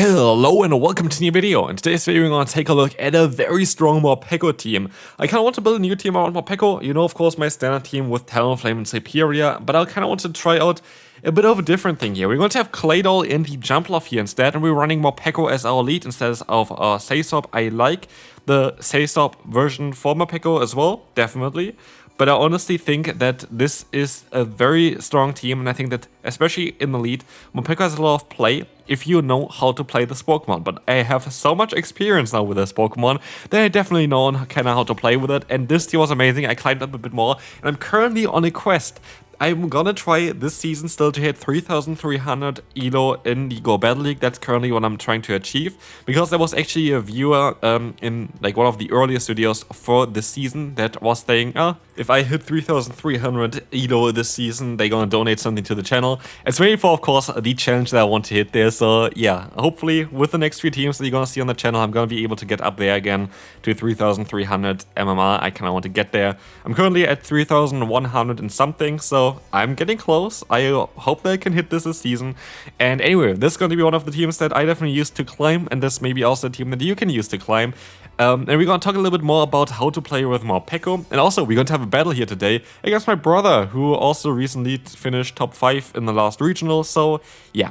Hello and welcome to a new video. In today's video we're going to take a look at a very strong Morpeko team. I kind of want to build a new team around Morpeko. You know, of course, my standard team with Talonflame and Superior, but I kind of want to try out a bit of a different thing here. We're going to have Claydol in the Jumpluff here instead, and we're running Morpeko as our lead instead of Saysop. I like the Saysop version for Morpeko as well, definitely. But I honestly think that this is a very strong team, and I think that, especially in the lead, Morpeko has a lot of play if you know how to play this Pokemon. But I have so much experience now with this Pokemon that I definitely know kind of how to play with it, and this team was amazing. I climbed up a bit more, and I'm currently on a quest. I'm gonna try this season still to hit 3,300 ELO in the Go Battle League. That's currently what I'm trying to achieve, because there was actually a viewer in like one of the earliest videos for this season that was saying, if I hit 3,300 ELO this season, they're gonna donate something to the channel. It's really for, of course, the challenge that I want to hit there. So yeah, hopefully with the next few teams that you're gonna see on the channel, I'm gonna be able to get up there again to 3,300 MMR. I kind of want to get there. I'm currently at 3,100 and something, so I'm getting close. I hope that I can hit this season. And anyway, this is going to be one of the teams that I definitely use to climb, and this may be also a team that you can use to climb. And we're going to talk a little bit more about how to play with Morpeko. And also, we're going to have a battle here today against my brother, who also recently finished top 5 in the last regional. So yeah,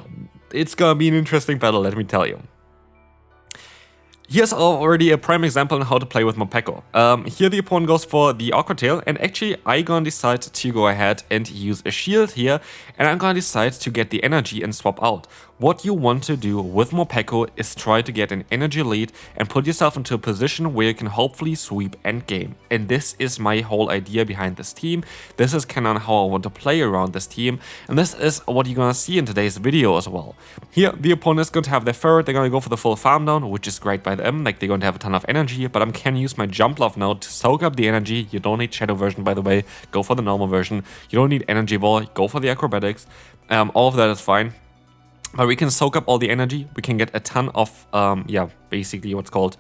it's going to be an interesting battle, let me tell you. Here's already a prime example on how to play with Morpeko. Here the opponent goes for the Aqua Tail, and actually I'm gonna decide to go ahead and use a shield here, and I'm gonna decide to get the energy and swap out. What you want to do with Morpeko is try to get an energy lead and put yourself into a position where you can hopefully sweep endgame. And this is my whole idea behind this team. This is kind of how I want to play around this team, and this is what you're gonna see in today's video as well. Here the opponent is going to have their ferret, they're gonna go for the full farm down, which is great by them, like they're going to have a ton of energy, but I can use my Jumpluff now to soak up the energy. You don't need Shadow version, by the way, go for the normal version. You don't need Energy Ball, go for the Acrobatics. All of that is fine. But we can soak up all the energy, we can get a ton of, basically what's called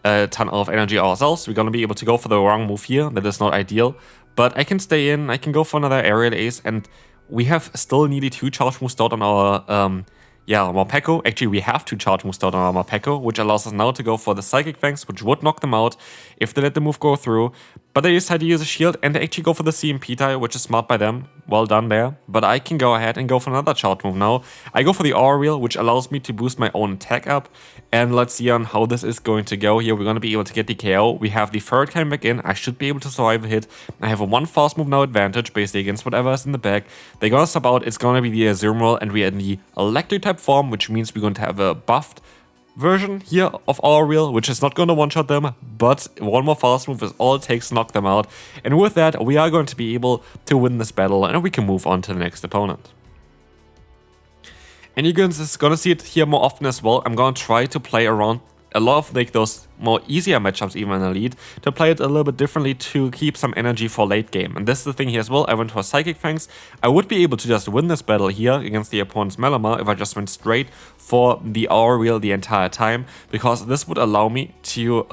a ton of energy ourselves. We're gonna be able to go for the wrong move here, that is not ideal. But I can stay in, I can go for another Aerial Ace, and we have still nearly 2 charge moves out on our, Morpeko. Actually, we have 2 charge moves out on our Morpeko, which allows us now to go for the Psychic Fangs, which would knock them out if they let the move go through. But they decide to use a shield, and they actually go for the CMP tie, which is smart by them. Well done there. But I can go ahead and go for another charge move now. I go for the Aura Wheel, which allows me to boost my own attack up. And let's see on how this is going to go here. We're going to be able to get the KO. We have the Ferret coming back in. I should be able to survive a hit. I have a 1 fast move now advantage, basically against whatever is in the back. They're going to sub out. It's going to be the Azumarill, and we're in the Electric type form, which means we're going to have a buffed version here of our Wheel, which is not going to one-shot them, but 1 more fast move is all it takes to knock them out. And with that, we are going to be able to win this battle, and we can move on to the next opponent. And you're going to see it here more often as well. I'm going to try to play around a lot of like those more easier matchups even in the lead, to play it a little bit differently to keep some energy for late game. And this is the thing here as well. I went for Psychic Fangs. I would be able to just win this battle here against the opponent's Malamar if I just went straight for the Aura Wheel the entire time, because this would allow me to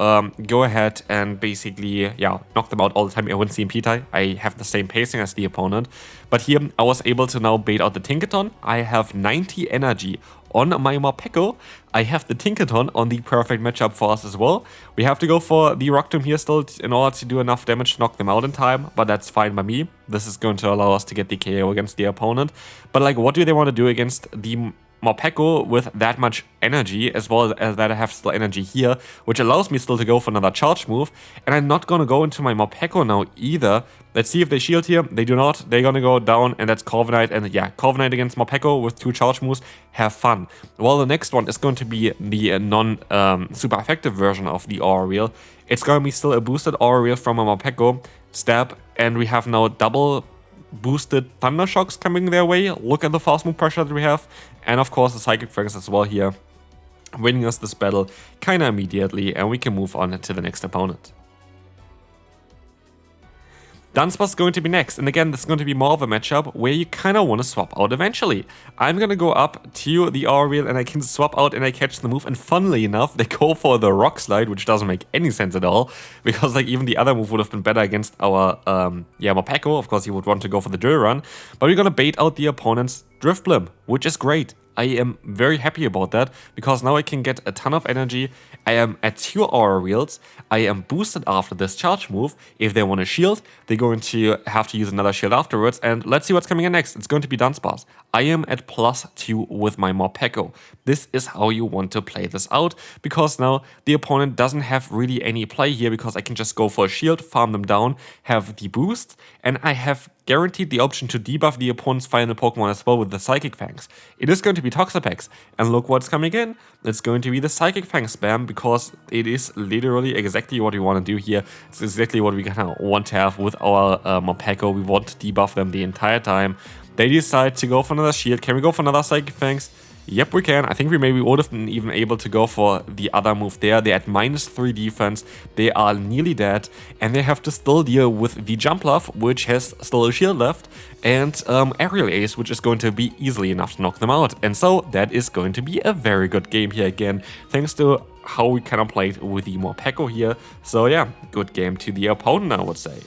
go ahead and basically, knock them out all the time. I win CMP tie. I have the same pacing as the opponent. But here I was able to now bait out the Tinkaton. I have 90 energy on my Morpeko. I have the Tinkaton on the perfect matchup for us as well. We have to go for the Rock Tomb here still in order to do enough damage to knock them out in time, but that's fine by me. This is going to allow us to get the KO against the opponent. But like, what do they want to do against the Morpeko with that much energy, as well as that I have still energy here, which allows me still to go for another charge move. And I'm not going to go into my Morpeko now either. Let's see if they shield here. They do not. They're going to go down, and that's Corviknight. And yeah, Corviknight against Morpeko with 2 charge moves. Have fun. Well, the next one is going to be the non-super effective version of the Aura Wheel. It's going to be still a boosted Aura Wheel from a Morpeko. Stab, and we have now double boosted Thunder Shocks coming their way. Look at the fast move pressure that we have. And of course the Psychic Fangs as well here, winning us this battle kinda immediately, and we can move on to the next opponent. Dunsparce is going to be next, and again, this is going to be more of a matchup where you kind of want to swap out eventually. I'm going to go up to the Aura Wheel, and I can swap out and I catch the move, and funnily enough, they go for the Rock Slide, which doesn't make any sense at all, because like even the other move would have been better against our Morpeko. Of course, he would want to go for the Drill Run, but we're going to bait out the opponent's Drifblim, which is great. I am very happy about that, because now I can get a ton of energy. I am at 2 aura wheels. I am boosted after this charge move. If they want a shield, they're going to have to use another shield afterwards. And let's see what's coming in next. It's going to be Dunsparce. I am at +2 with my Morpeko. This is how you want to play this out, because now the opponent doesn't have really any play here, because I can just go for a shield, farm them down, have the boost, and I have guaranteed the option to debuff the opponent's final Pokemon as well with the Psychic Fangs. It is going to be Toxapex, and look what's coming in. It's going to be the Psychic Fang spam, because it is literally exactly what we want to do here. It's exactly what we kind of want to have with our Morpeko. We want to debuff them the entire time. They decide to go for another shield. Can we go for another Psychic Fangs? Yep, we can. I think we maybe would have been even able to go for the other move there. They're at -3 defense. They are nearly dead. And they have to still deal with the Jumpluff, which has still a shield left. And Aerial Ace, which is going to be easily enough to knock them out. And so that is going to be a very good game here again. Thanks to how we kind of played with the Morpeko here. So yeah, good game to the opponent, I would say.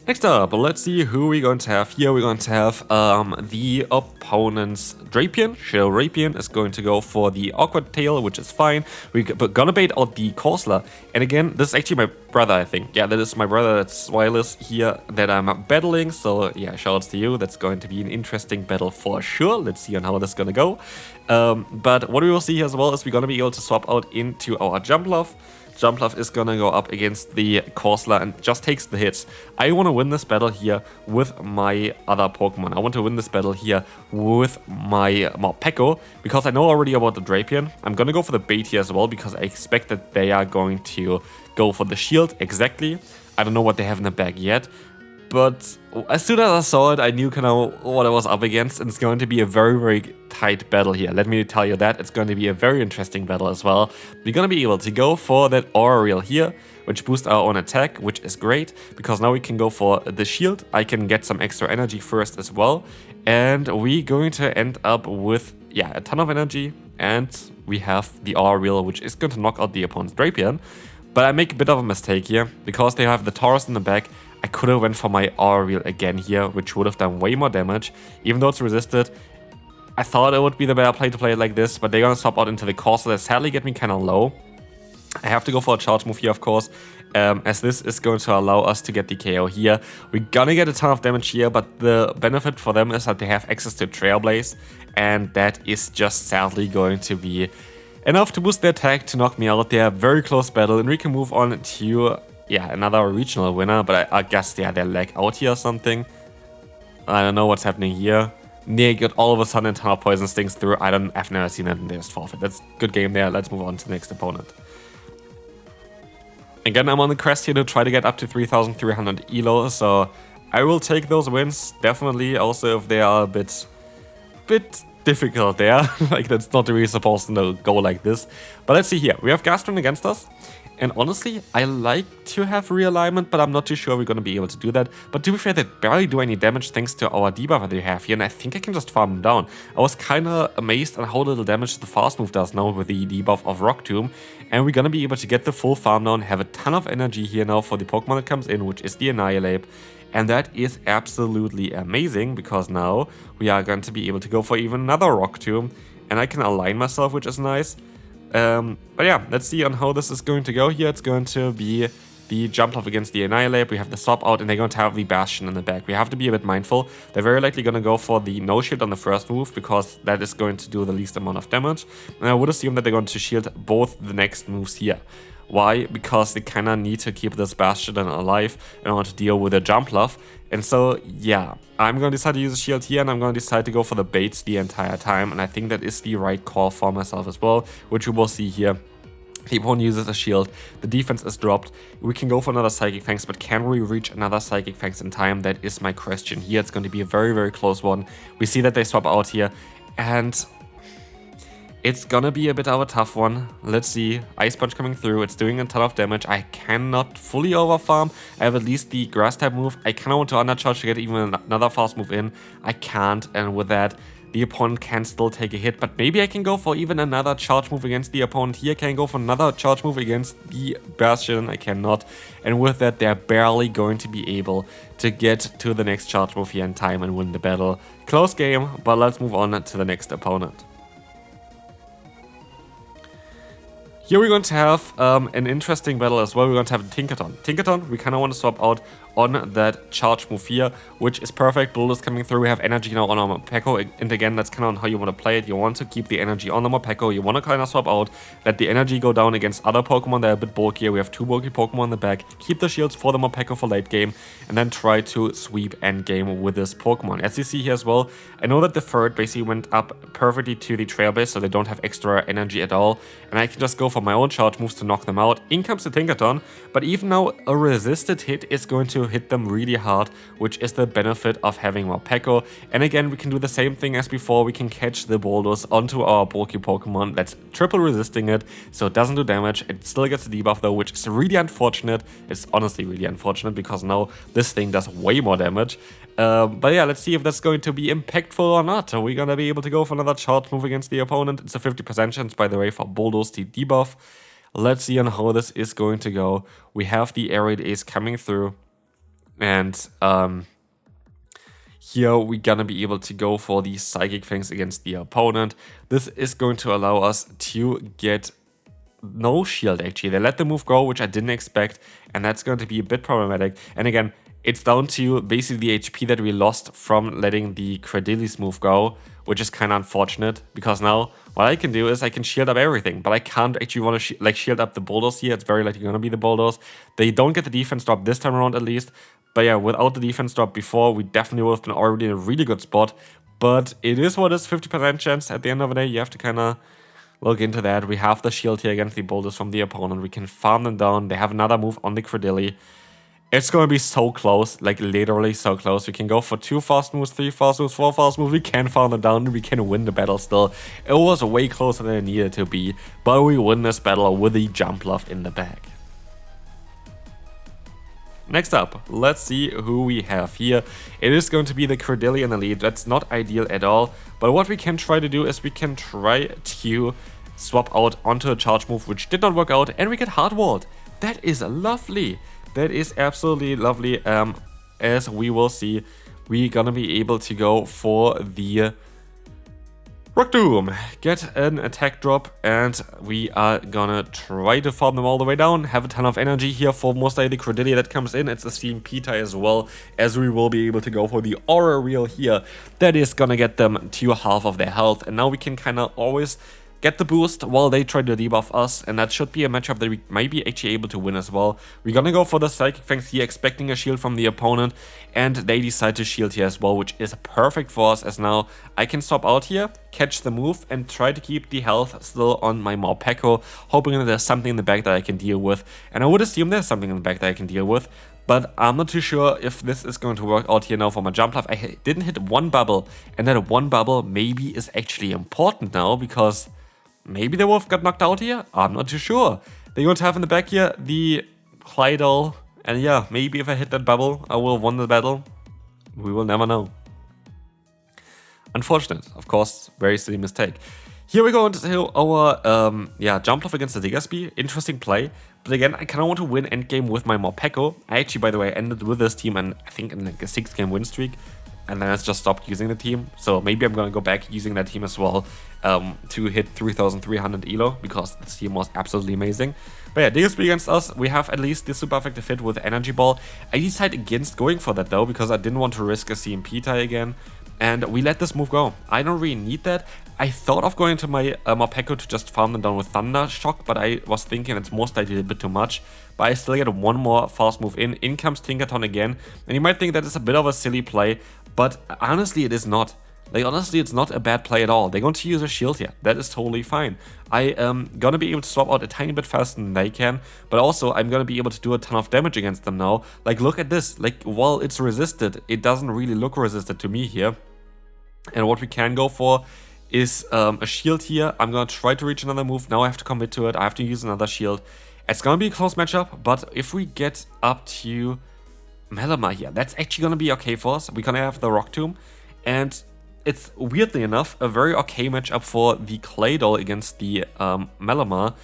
Next up, let's see who we're going to have here. We're going to have the opponent's Drapion. Drapion is going to go for the Awkward Tail, which is fine. We're gonna bait out the Corsola. And again, this is actually my brother, I think. Yeah, that is my brother, that's Wireless here that I'm battling. So yeah, shoutouts to you. That's going to be an interesting battle for sure. Let's see on how this is gonna go. But what we will see here as well is we're gonna be able to swap out into our Jumpluff. Jumpluff is gonna go up against the Corsola and just takes the hits. I want to win this battle here with my other Pokemon. I want to win this battle here with my Morpeko, because I know already about the Drapion. I'm gonna go for the bait here as well, because I expect that they are going to go for the shield exactly. I don't know what they have in the bag yet, but as soon as I saw it, I knew kind of what I was up against, and it's going to be a very, very tight battle here. Let me tell you that. It's going to be a very interesting battle as well. We're going to be able to go for that Aura Reel here, which boosts our own attack, which is great, because now we can go for the shield. I can get some extra energy first as well, and we're going to end up with, yeah, a ton of energy, and we have the Aura Reel, which is going to knock out the opponent's Drapion. But I make a bit of a mistake here, because they have the Taurus in the back. I could have went for my Aura Reel again here, which would have done way more damage. Even though it's resisted, I thought it would be the better play to play it like this, but they're gonna swap out into the Corsola that sadly get me kind of low. I have to go for a charge move here, of course, as this is going to allow us to get the KO here. We're gonna get a ton of damage here, but the benefit for them is that they have access to Trailblaze, and that is just sadly going to be enough to boost their attack to knock me out. They are very close battle, and we can move on to, yeah, another regional winner, but I guess, yeah, they lag out here or something. I don't know what's happening here. They got all of a sudden a ton of Poison Stings through. I've never seen it, and they just forfeit. That's a good game there. Let's move on to the next opponent. Again, I'm on the quest here to try to get up to 3,300 elo, so I will take those wins, definitely, also if they are a bit difficult there. Like, that's not really supposed to go like this. But let's see here. We have Gastron against us. And honestly, I like to have realignment, but I'm not too sure we're going to be able to do that. But to be fair, they barely do any damage thanks to our debuff they have here, and I think I can just farm them down. I was kind of amazed at how little damage the fast move does now with the debuff of Rock Tomb, and we're going to be able to get the full farm down, have a ton of energy here now for the Pokemon that comes in, which is the Annihilate. And that is absolutely amazing, because now we are going to be able to go for even another Rock Tomb, and I can align myself, which is nice. But yeah, let's see on how this is going to go here. It's going to be the Jumpluff against the Annihilate. We have the swap out, and they're going to have the Bastion in the back. We have to be a bit mindful. They're very likely going to go for the no shield on the first move, because that is going to do the least amount of damage. And I would assume that they're going to shield both the next moves here. Why? Because they kind of need to keep this Bastion alive in order to deal with a Jumpluff. And so, yeah, I'm going to decide to use a shield here, and I'm going to decide to go for the baits the entire time. And I think that is the right call for myself as well, which we will see here. The opponent uses a shield, the defense is dropped. We can go for another Psychic Fangs, but can we reach another Psychic Fangs in time? That is my question here. It's going to be a very, very close one. We see that they swap out here, and it's gonna be a bit of a tough one. Let's see. Ice Punch coming through. It's doing a ton of damage. I cannot fully overfarm. I have at least the Grass type move. I kind of want to undercharge to get even another fast move in. I can't, and with that, the opponent can still take a hit, but maybe I can go for even another charge move against the opponent here. Can go for another charge move against the Bastion? I cannot. And with that, they're barely going to be able to get to the next charge move here in time and win the battle. Close game, but let's move on to the next opponent. Here we're going to have an interesting battle as well. We're going to have Tinkaton. Tinkaton, we kind of want to swap out on that charge move here, which is perfect. Bull is coming through. We have energy now on our Morpeko, and again, that's kind of how you want to play it. You want to keep the energy on the Morpeko. You want to kind of swap out, let the energy go down against other Pokemon that are a bit bulkier. We have 2 bulky Pokemon in the back. Keep the shields for the Morpeko for late game, and then try to sweep end game with this Pokemon. As you see here as well, I know that the third basically went up perfectly to the trail base, so they don't have extra energy at all, and I can just go for my own charge moves to knock them out. In comes the Tinkaton, but even now a resisted hit is going to hit them really hard, which is the benefit of having Morpeko. And again, we can do the same thing as before. We can catch the boulders onto our bulky Pokemon that's triple resisting it, so it doesn't do damage. It still gets a debuff though, which is really unfortunate. It's honestly really unfortunate because now this thing does way more damage. But yeah, let's see if that's going to be impactful or not. Are we gonna be able to go for another charge move against the opponent? It's a 50% chance, by the way, for Bulldoze to debuff. Let's see on how this is going to go. We have the Aerial Ace coming through, and here we're gonna be able to go for the Psychic Fangs against the opponent. This is going to allow us to get no shield, actually. They let the move go, which I didn't expect, and that's going to be a bit problematic. And again, it's down to basically the HP that we lost from letting the Credilli's move go, which is kind of unfortunate, because now what I can do is I can shield up everything, but I can't actually want to shield up the Bulldoze here. It's very likely going to be the Bulldoze. They don't get the defense drop this time around at least, but yeah, without the defense drop before, we definitely would have been already in a really good spot. But it is what is 50% chance at the end of the day. You have to kind of look into that. We have the shield here against the Bulldoze from the opponent. We can farm them down. They have another move on the Credilli. It's going to be so close, like literally so close. We can go for 2 fast moves, 3 fast moves, 4 fast moves. We can farm them down. We can win the battle still. It was way closer than it needed to be, but we win this battle with the Jumpluff in the back. Next up, let's see who we have here. It is going to be the Credilli in the lead. That's not ideal at all, but what we can try to do is we can try to swap out onto a charge move, which did not work out, and we get hardwalled. That is lovely. That is absolutely lovely. As we will see, we're gonna be able to go for the Rock Doom, get an attack drop, and we are gonna try to farm them all the way down. Have a ton of energy here for most likely the Credilli that comes in. It's the CMP tie as well, as we will be able to go for the Aura Reel here. That is gonna get them to half of their health, and now we can kind of always get the boost while they try to debuff us, and that should be a matchup that we might be actually able to win as well. We're gonna go for the Psychic Fangs here, expecting a shield from the opponent, and they decide to shield here as well, which is perfect for us, as now I can swap out here, catch the move, and try to keep the health still on my Morpeko, hoping that there's something in the back that I can deal with, and I would assume there's something in the back that I can deal with. But I'm not too sure if this is going to work out here now for my Jumpluff. I didn't hit one bubble, and that one bubble maybe is actually important now, because maybe the Wolf got knocked out here? I'm not too sure. They're going to have in the back here the Clydol. And yeah, maybe if I hit that bubble, I will have won the battle. We will never know. Unfortunate, of course, very silly mistake. Here we go into our Jumpluff against the Diggersby. Interesting play. But again, I kind of want to win endgame with my Morpeko. I actually, by the way, ended with this team, and I think in like a 6-game win streak. And then I just stopped using the team. So maybe I'm going to go back using that team as well to hit 3,300 elo, because this team was absolutely amazing. But yeah, Diggersby against us, we have at least the super effective hit with Energy Ball. I decided against going for that though, because I didn't want to risk a CMP tie again. And we let this move go. I don't really need that. I thought of going to my Morpeko to just farm them down with Thunder Shock, but I was thinking it's most likely a bit too much. But I still get one more fast move in. In comes Tinkaton again. And you might think that is a bit of a silly play, but honestly it is not. Like, honestly, it's not a bad play at all. They're going to use a shield here. That is totally fine. I am going to be able to swap out a tiny bit faster than they can, but also I'm going to be able to do a ton of damage against them now. Like, look at this. Like, while it's resisted, it doesn't really look resisted to me here. And what we can go for is a shield here. I'm going to try to reach another move. Now I have to commit to it. I have to use another shield. It's going to be a close matchup, but if we get up to Melamar here, that's actually going to be okay for us. We're going to have the Rock Tomb, and it's weirdly enough a very okay matchup for the Claydol against the Malamar.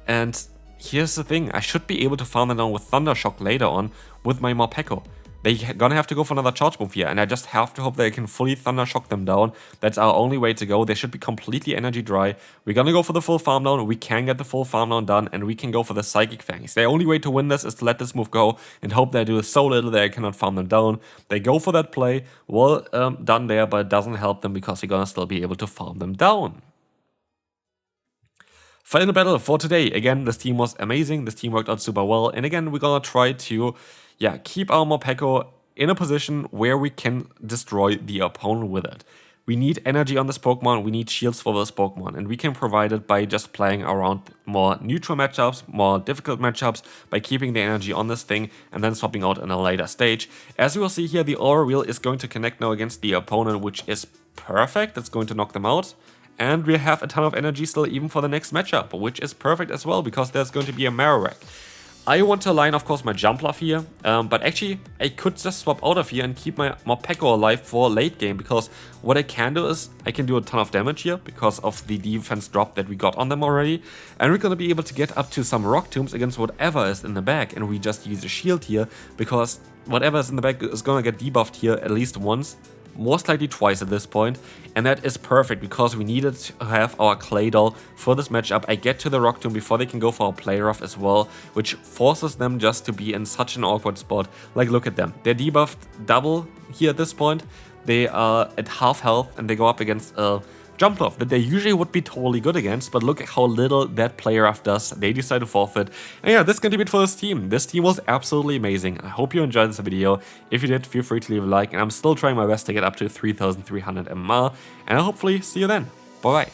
And here's the thing, I should be able to farm them down with Thunder Shock later on with my Morpeko. They're gonna have to go for another charge move here, and I just have to hope they can fully Thunder Shock them down. That's our only way to go. They should be completely energy dry. We're gonna go for the full farm down. We can get the full farm down done, and we can go for the Psychic Fangs. The only way to win this is to let this move go and hope they do so little that I cannot farm them down. They go for that play. Well done there, but it doesn't help them because we're gonna still be able to farm them down. Final battle for today. Again, this team was amazing. This team worked out super well. And again, we're gonna try to keep our Morpeko in a position where we can destroy the opponent with it. We need energy on this Pokemon, we need shields for this Pokemon, and we can provide it by just playing around more neutral matchups, more difficult matchups, by keeping the energy on this thing and then swapping out in a later stage. As you will see here, the Aura Wheel is going to connect now against the opponent, which is perfect. It's going to knock them out. And we have a ton of energy still even for the next matchup, which is perfect as well, because there's going to be a Marowak. I want to align, of course, my Jumpluff here, but actually I could just swap out of here and keep my Morpeko alive for late game, because what I can do is I can do a ton of damage here because of the defense drop that we got on them already, and we're going to be able to get up to some Rock Tombs against whatever is in the back, and we just use a shield here because whatever is in the back is going to get debuffed here at least once. Most likely twice at this point, and that is perfect because we needed to have our Claydol for this matchup. I get to the Rock Tomb before they can go for a Play Rough as well, which forces them just to be in such an awkward spot. Like, look at them. They're debuffed double here at this point. They are at half health and they go up against a Jumpluff that they usually would be totally good against, but look at how little that player off does. They decide to forfeit. And yeah, this is going to be it for this team. This team was absolutely amazing. I hope you enjoyed this video. If you did, feel free to leave a like, and I'm still trying my best to get up to 3,300 MMR, and I'll hopefully see you then. Bye bye.